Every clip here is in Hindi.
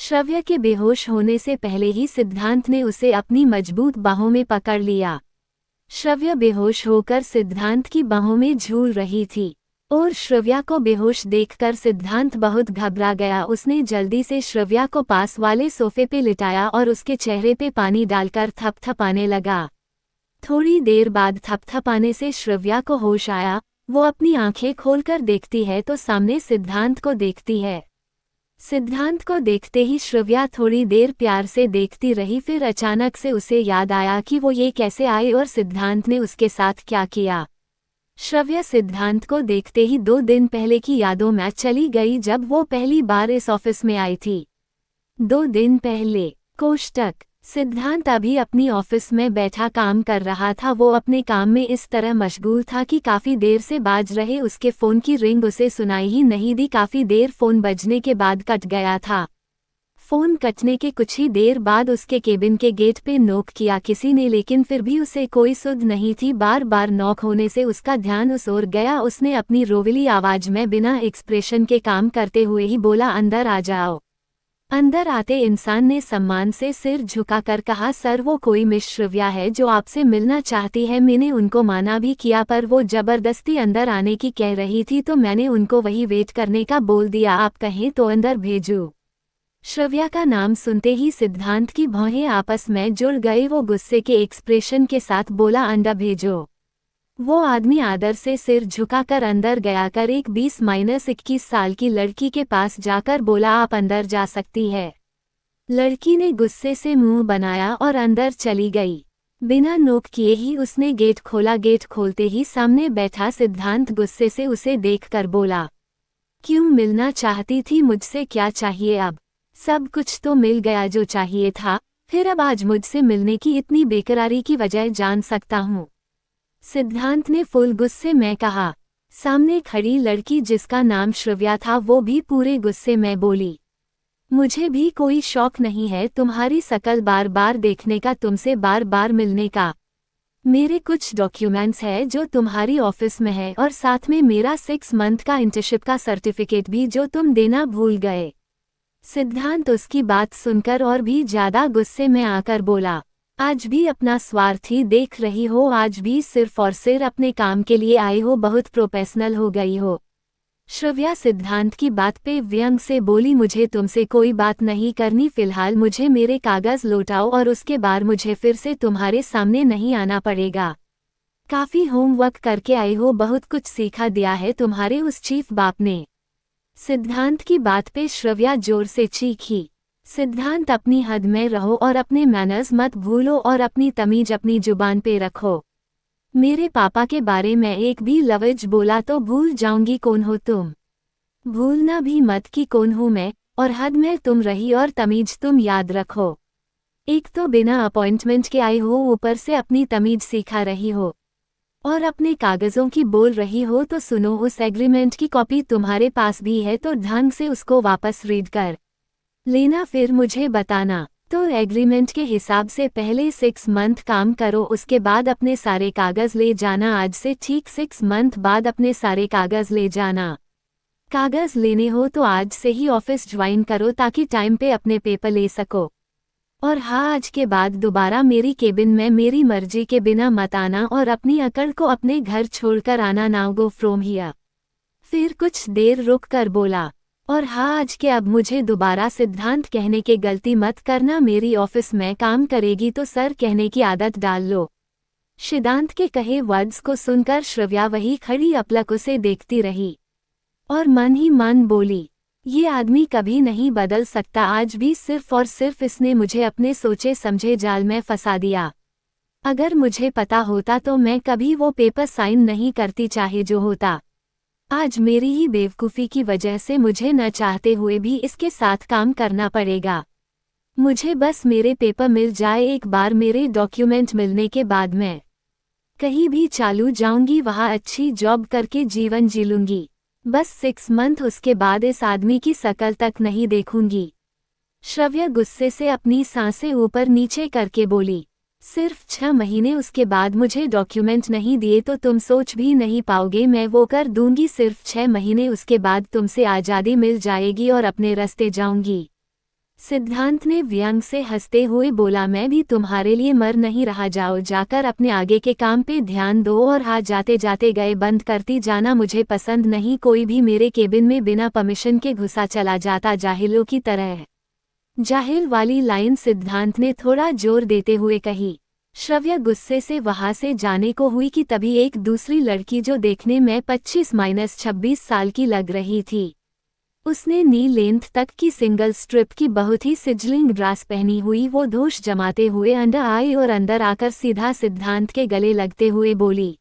श्रव्य के बेहोश होने से पहले ही सिद्धांत ने उसे अपनी मजबूत बाहों में पकड़ लिया। श्रव्य बेहोश होकर सिद्धांत की बाहों में झूल रही थी और श्रव्या को बेहोश देखकर सिद्धांत बहुत घबरा गया। उसने जल्दी से श्रव्या को पास वाले सोफे पे लिटाया और उसके चेहरे पे पानी डालकर थपथपाने लगा। थोड़ी देर बाद थपथपाने से श्रव्या को होश आया। वो अपनी आंखें खोलकर देखती है तो सामने सिद्धांत को देखती है। सिद्धांत को देखते ही श्रव्या थोड़ी देर प्यार से देखती रही, फिर अचानक से उसे याद आया कि वो ये कैसे आए और सिद्धांत ने उसके साथ क्या किया। श्रव्या सिद्धांत को देखते ही 2 दिन पहले की यादों में चली गई जब वो पहली बार इस ऑफिस में आई थी। 2 दिन पहले कोष्टक सिद्धांत अभी अपनी ऑफिस में बैठा काम कर रहा था। वो अपने काम में इस तरह मशगूल था कि काफी देर से बाज रहे उसके फोन की रिंग उसे सुनाई ही नहीं दी। काफी देर फोन बजने के बाद कट गया था। फोन कटने के कुछ ही देर बाद उसके केबिन के गेट पे नॉक किया किसी ने, लेकिन फिर भी उसे कोई सुध नहीं थी। बार बार नॉक होने से उसका ध्यान उस ओर गया। उसने अपनी रोविली आवाज में बिना एक्सप्रेशन के काम करते हुए ही बोला, अंदर आ जाओ। अंदर आते इंसान ने सम्मान से सिर झुकाकर कहा, सर वो कोई मिस श्रव्या है जो आपसे मिलना चाहती है। मैंने उनको माना भी किया पर वो जबरदस्ती अंदर आने की कह रही थी तो मैंने उनको वही वेट करने का बोल दिया। आप कहें तो अंदर भेजूं। श्रव्या का नाम सुनते ही सिद्धांत की भौहें आपस में जुड़ गए। वो गुस्से के एक्सप्रेशन के साथ बोला, अंडा भेजो। वो आदमी आदर से सिर झुकाकर अंदर गया कर एक 20-21 साल की लड़की के पास जाकर बोला, आप अंदर जा सकती है। लड़की ने गुस्से से मुंह बनाया और अंदर चली गई। बिना नोक किए ही उसने गेट खोला। गेट खोलते ही सामने बैठा सिद्धांत गुस्से से उसे देखकर बोला, क्यों मिलना चाहती थी मुझसे? क्या चाहिए अब? सब कुछ तो मिल गया जो चाहिए था, फिर अब आज मुझसे मिलने की इतनी बेकरारी की वजह जान सकता हूँ। सिद्धांत ने फुल गुस्से में कहा। सामने खड़ी लड़की जिसका नाम श्रव्या था वो भी पूरे गुस्से में बोली, मुझे भी कोई शौक नहीं है तुम्हारी शकल बार बार देखने का, तुमसे बार बार मिलने का। मेरे कुछ डॉक्यूमेंट्स है जो तुम्हारी ऑफिस में है और साथ में मेरा 6 मंथ का इंटर्नशिप का सर्टिफिकेट भी जो तुम देना भूल गए। सिद्धांत उसकी बात सुनकर और भी ज्यादा गुस्से में आकर बोला, आज भी अपना स्वार्थ ही देख रही हो, आज भी सिर्फ और सिर्फ अपने काम के लिए आई हो, बहुत प्रोफेशनल हो गई हो। श्रव्या सिद्धांत की बात पे व्यंग से बोली, मुझे तुमसे कोई बात नहीं करनी, फिलहाल मुझे मेरे कागज लौटाओ और उसके बाद मुझे फिर से तुम्हारे सामने नहीं आना पड़ेगा। काफी होमवर्क करके आई हो, बहुत कुछ सीखा दिया है तुम्हारे उस चीफ बाप ने। सिद्धांत की बात पे श्रव्या जोर से चीखी, सिद्धांत अपनी हद में रहो और अपने मैनर्स मत भूलो और अपनी तमीज अपनी जुबान पे रखो। मेरे पापा के बारे में एक भी लफ्ज बोला तो भूल जाऊंगी कौन हो तुम। भूलना भी मत कि कौन हूँ मैं, और हद में तुम रही और तमीज तुम याद रखो। एक तो बिना अपॉइंटमेंट के आई हो, ऊपर से अपनी तमीज सिखा रही हो और अपने कागजों की बोल रही हो। तो सुनो, उस एग्रीमेंट की कॉपी तुम्हारे पास भी है तो ढंग से उसको वापस रीड कर लेना, फिर मुझे बताना। तो एग्रीमेंट के हिसाब से पहले 6 मंथ काम करो, उसके बाद अपने सारे कागज ले जाना। आज से ठीक 6 मंथ बाद अपने सारे कागज ले जाना। कागज लेने हो तो आज से ही ऑफिस ज्वाइन करो ताकि टाइम पे अपने पेपर ले सको। और हाँ, आज के बाद दोबारा मेरी केबिन में मेरी मर्जी के बिना मत आना और अपनी अकड़ को अपने घर छोड़कर आना। Now go from here. फिर कुछ देर रुक कर बोला, और हाँ, आज के अब मुझे दोबारा सिद्धांत कहने के गलती मत करना। मेरी ऑफिस में काम करेगी तो सर कहने की आदत डाल लो। सिद्धांत के कहे वर्ड्स को सुनकर श्रव्या वही खड़ी अपलक उसे देखती रही और मन ही मन बोली, ये आदमी कभी नहीं बदल सकता। आज भी सिर्फ और सिर्फ इसने मुझे अपने सोचे समझे जाल में फंसा दिया। अगर मुझे पता होता तो मैं कभी वो पेपर साइन नहीं करती, चाहे जो होता। आज मेरी ही बेवकूफ़ी की वजह से मुझे न चाहते हुए भी इसके साथ काम करना पड़ेगा। मुझे बस मेरे पेपर मिल जाए एक बार, मेरे डॉक्यूमेंट मिलने के बाद मैं कहीं भी चालू जाऊंगी, वहाँ अच्छी जॉब करके जीवन जी लूंगी। बस 6 मंथ, उसके बाद इस आदमी की शकल तक नहीं देखूंगी। श्रव्या गुस्से से अपनी सांसें ऊपर नीचे करके बोली, सिर्फ 6 महीने, उसके बाद मुझे डॉक्यूमेंट नहीं दिए तो तुम सोच भी नहीं पाओगे मैं वो कर दूंगी। सिर्फ 6 महीने, उसके बाद तुमसे आज़ादी मिल जाएगी और अपने रास्ते जाऊंगी। सिद्धांत ने व्यंग से हंसते हुए बोला, मैं भी तुम्हारे लिए मर नहीं रहा, जाओ जाकर अपने आगे के काम पे ध्यान दो और हाथ जाते जाते गए बंद करती जाना, मुझे पसंद नहीं कोई भी मेरे केबिन में बिना परमिशन के घुसा चला जाता जाहिलों की तरह। जाहिल वाली लाइन सिद्धांत ने थोड़ा जोर देते हुए कही। श्रव्या गुस्से से वहां से जाने को हुई कि तभी एक दूसरी लड़की जो देखने में 25-26 साल की लग रही थी, उसने नी लेंथ तक की सिंगल स्ट्रिप की बहुत ही सिजलिंग ड्रेस पहनी हुई, वो दोष जमाते हुए अंदर आई और अंदर आकर सीधा सिद्धांत के गले लगते हुए बोली,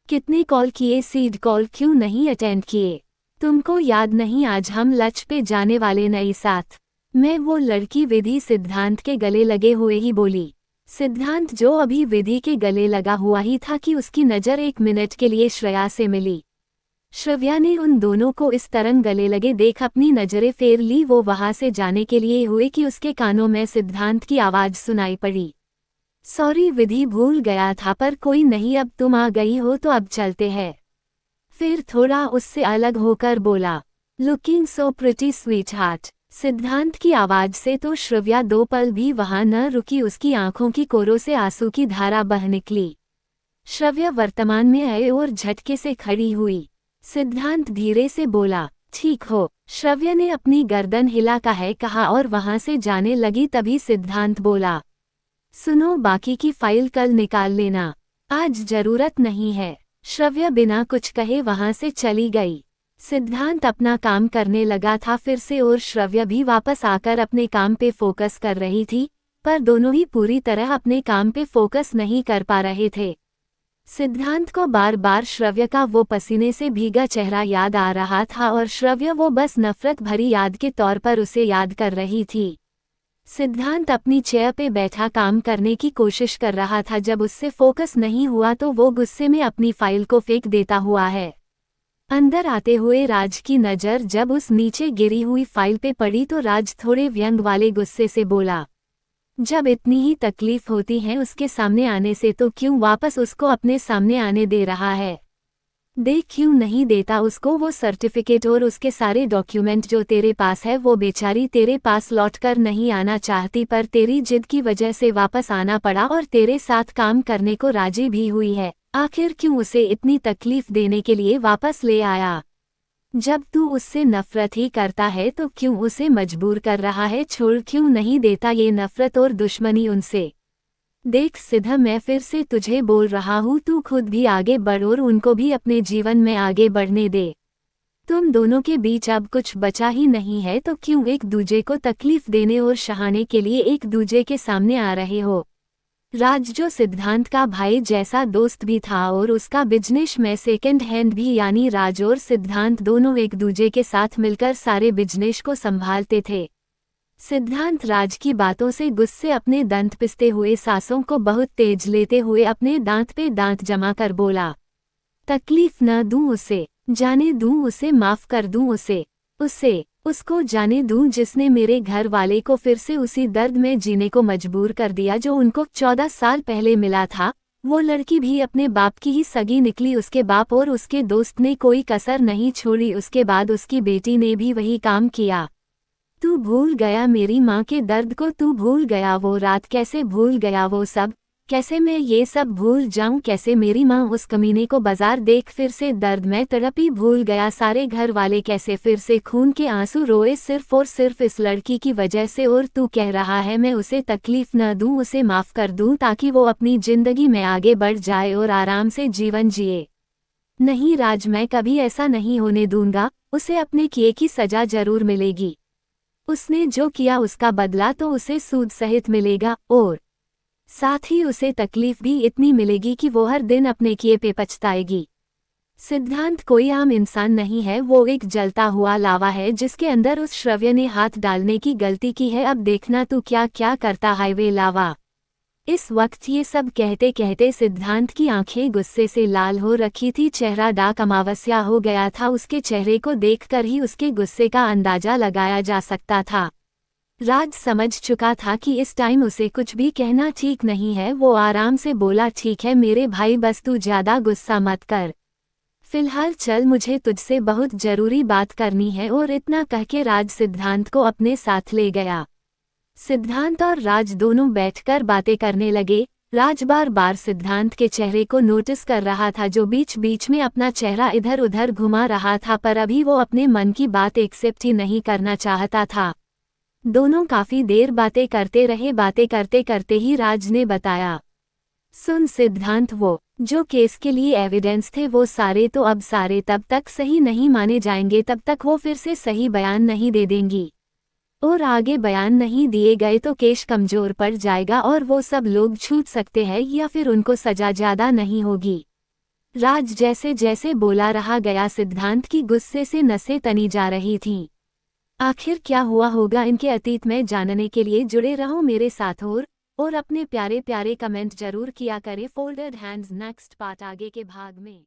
कितने कॉल किए, सीड कॉल क्यों नहीं अटेंड किए? तुमको याद नहीं आज हम लंच पे जाने वाले नहीं साथ? मैं वो लड़की विधि सिद्धांत के गले लगे हुए ही बोली। सिद्धांत जो अभी विधि के गले लगा हुआ ही था कि उसकी नज़र 1 मिनट के लिए श्रेया से मिली। श्रव्या ने उन दोनों को इस तरह गले लगे देख अपनी नजरें फेर ली। वो वहां से जाने के लिए हुए कि उसके कानों में सिद्धांत की आवाज सुनाई पड़ी, सॉरी विधि, भूल गया था, पर कोई नहीं, अब तुम आ गई हो तो अब चलते हैं। फिर थोड़ा उससे अलग होकर बोला, looking so pretty sweet heart. सिद्धांत की आवाज से तो श्रव्या 2 पल भी वहां न रुकी, उसकी आंखों की कोरों से आंसू की धारा बह निकली। श्रव्या वर्तमान में आए और झटके से खड़ी हुई। सिद्धांत धीरे से बोला, ठीक हो? श्रव्या ने अपनी गर्दन हिला कहा और वहां से जाने लगी। तभी सिद्धांत बोला, सुनो, बाकी की फाइल कल निकाल लेना, आज जरूरत नहीं है। श्रव्या बिना कुछ कहे वहां से चली गई। सिद्धांत अपना काम करने लगा था फिर से और श्रव्या भी वापस आकर अपने काम पे फोकस कर रही थी, पर दोनों ही पूरी तरह अपने काम पे फोकस नहीं कर पा रहे थे। सिद्धांत को बार बार श्रव्या का वो पसीने से भीगा चेहरा याद आ रहा था और श्रव्या वो बस नफरत भरी याद के तौर पर उसे याद कर रही थी। सिद्धांत अपनी चेयर पे बैठा काम करने की कोशिश कर रहा था, जब उससे फोकस नहीं हुआ तो वो गुस्से में अपनी फाइल को फेंक देता हुआ है। अंदर आते हुए राज की नज़र जब उस नीचे गिरी हुई फाइल पे पड़ी तो राज थोड़े व्यंग वाले गुस्से से बोला, जब इतनी ही तकलीफ होती है उसके सामने आने से तो क्यों वापस उसको अपने सामने आने दे रहा है? देख, क्यों नहीं देता उसको वो सर्टिफिकेट और उसके सारे डॉक्यूमेंट जो तेरे पास है? वो बेचारी तेरे पास लौटकर नहीं आना चाहती, पर तेरी जिद की वजह से वापस आना पड़ा और तेरे साथ काम करने को राजी भी हुई है। आखिर क्यों उसे इतनी तकलीफ देने के लिए वापस ले आया? जब तू उससे नफरत ही करता है तो क्यों उसे मजबूर कर रहा है? छोड़ क्यों नहीं देता ये नफरत और दुश्मनी उनसे? देख सिद्धा, मैं फिर से तुझे बोल रहा हूँ, तू खुद भी आगे बढ़ और उनको भी अपने जीवन में आगे बढ़ने दे। तुम दोनों के बीच अब कुछ बचा ही नहीं है तो क्यों एक दूजे को तकलीफ देने और सहाने के लिए एक दूजे के सामने आ रहे हो? राज जो सिद्धांत का भाई जैसा दोस्त भी था और उसका बिजनेस में सेकंड हैंड भी, यानी राज और सिद्धांत दोनों एक दूजे के साथ मिलकर सारे बिजनेस को संभालते थे। सिद्धांत राज की बातों से गुस्से अपने दंत पिसते हुए सांसों को बहुत तेज लेते हुए अपने दांत पे दांत जमा कर बोला, तकलीफ न दूं उसे, जाने दूं उसे, माफ कर दूं उसे, उसको जाने दूं जिसने मेरे घर वाले को फिर से उसी दर्द में जीने को मजबूर कर दिया जो उनको 14 साल पहले मिला था। वो लड़की भी अपने बाप की ही सगी निकली, उसके बाप और उसके दोस्त ने कोई कसर नहीं छोड़ी। उसके बाद उसकी बेटी ने भी वही काम किया। तू भूल गया मेरी माँ के दर्द को? तू भूल गया वो रात? कैसे भूल गया वो सब? कैसे मैं ये सब भूल जाऊं? कैसे मेरी माँ उस कमीने को बाजार देख फिर से दर्द में तड़पी भूल गया? सारे घर वाले कैसे फिर से खून के आंसू रोए सिर्फ और सिर्फ इस लड़की की वजह से? और तू कह रहा है मैं उसे तकलीफ न दूं, उसे माफ कर दूं ताकि वो अपनी जिंदगी में आगे बढ़ जाए और आराम से जीवन जिए? नहीं राज, मैं कभी ऐसा नहीं होने दूंगा। उसे अपने किए की सजा जरूर मिलेगी। उसने जो किया उसका बदला तो उसे सूद सहित मिलेगा और साथ ही उसे तकलीफ भी इतनी मिलेगी कि वो हर दिन अपने किए पे पछताएगी। सिद्धांत कोई आम इंसान नहीं है, वो एक जलता हुआ लावा है जिसके अंदर उस श्रव्य ने हाथ डालने की गलती की है। अब देखना तू क्या क्या करता है वे लावा। इस वक्त ये सब कहते कहते सिद्धांत की आंखें गुस्से से लाल हो रखी थी, चेहरा डाक अमावस्या हो गया था। उसके चेहरे को देखकर ही उसके गुस्से का अंदाजा लगाया जा सकता था। राज समझ चुका था कि इस टाइम उसे कुछ भी कहना ठीक नहीं है। वो आराम से बोला, ठीक है मेरे भाई, बस तू ज्यादा गुस्सा मत कर, फिलहाल चल, मुझे तुझसे बहुत जरूरी बात करनी है। और इतना कहके राज सिद्धांत को अपने साथ ले गया। सिद्धांत और राज दोनों बैठकर बातें करने लगे। राज बार बार सिद्धांत के चेहरे को नोटिस कर रहा था, जो बीच बीच में अपना चेहरा इधर उधर घुमा रहा था, पर अभी वो अपने मन की बात एक्सेप्ट ही नहीं करना चाहता था। दोनों काफी देर बातें करते रहे। बातें करते करते ही राज ने बताया, सुन सिद्धांत, वो जो केस के लिए एविडेंस थे वो सारे तो अब सारे तब तक सही नहीं माने जाएंगे, तब तक वो फिर से सही बयान नहीं दे देंगी, और आगे बयान नहीं दिए गए तो केस कमजोर पड़ जाएगा और वो सब लोग छूट सकते हैं या फिर उनको सजा ज्यादा नहीं होगी। राज जैसे जैसे बोला रहा गया, सिद्धांत की गुस्से से नसें तनी जा रही थीं। आखिर क्या हुआ होगा इनके अतीत में जानने के लिए जुड़े रहो मेरे साथ और अपने प्यारे प्यारे कमेंट जरूर किया करें। फोल्डेड हैंड्स नेक्स्ट पार्ट आगे के भाग में।